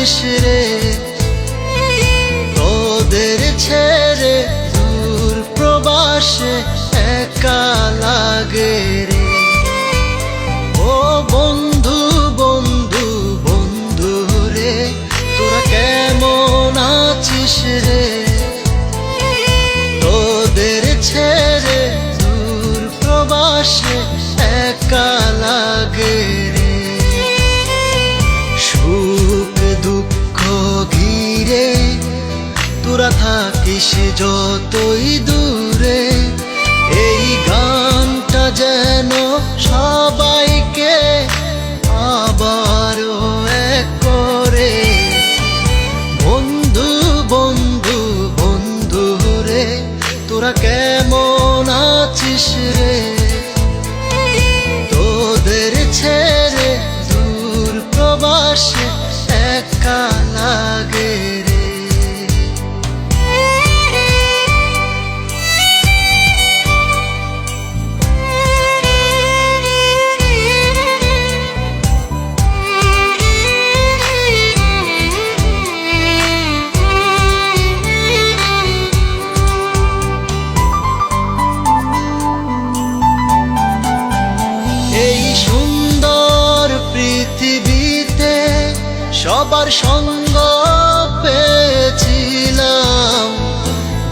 আছিস রে, তোদের ছেড়ে দূর প্রবাসে একা লাগে রে। ও বন্ধু বন্ধু বন্ধু রে, তোরা কেমন আছিস রে, তোদের ছেড়ে দূর প্রবাসে একা লাগে রে। সুখ দুঃখ ঘিরে তোরা থাকিস যতই দূরে, এই গানটা যেন সবাইকে আবারও এক করে। বন্ধু বন্ধু বন্ধু রে, তোরা কেমন আছিস রে, তোদের ছেড়ে দূর প্রবাসে একা লাগে রে। এই সুন্দর পৃথিবীতে সবার সঙ্গ পেয়েছিলাম,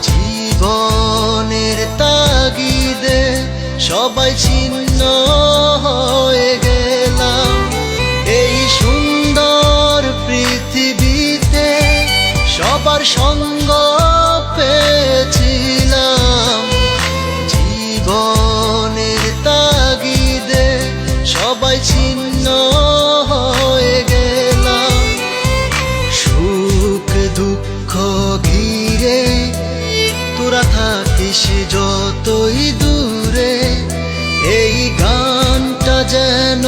জীবনের তাগিদে সবাই ছিন্ন হয়ে গেলাম। এই সুন্দর পৃথিবীতে সবার সঙ্গ পেয়েছিলাম, জীবনের তাগিদে সবাই ছিন্ন হয়ে গেলাম। সুখ দুঃখ ঘিরে তোরা থাকিস যতই দূরে, এই গানটা যেন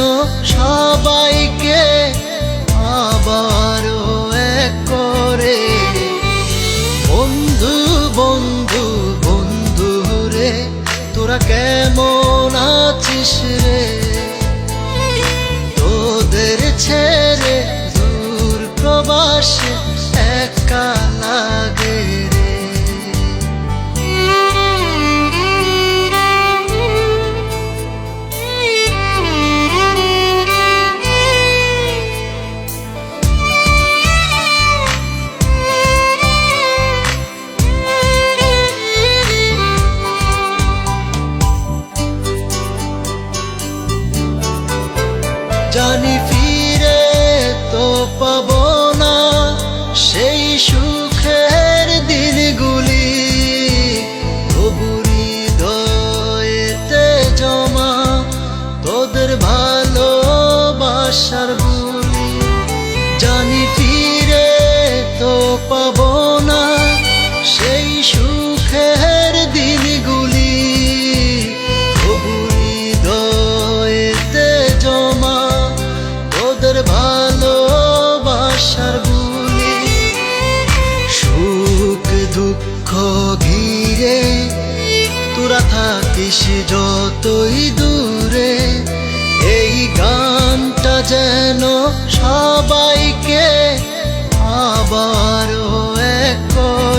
সবাইকে আবারও এক করে। বন্ধু বন্ধু বন্ধু রে, তোরা কেমন আছিস রে, তোদের ছেড়ে দূর প্রবাসে একা লাগে রে। জানি ফিরে তো পাবো না সেই সুখের দিনগুলি, তবু হৃদয়েতে জমা তোদের ভালোবাসার বুলি। জানি ফিরে তো পাবো না সেই সুখের দিনগুলি, তবু হৃদয়েতে জমা তোদের ভালোবাসার বুলি। সুখ দুঃখ ঘিরে তোরা থাকিস যতই দূরে, এই গানটা যেন সবাইকে আবারও এক করে।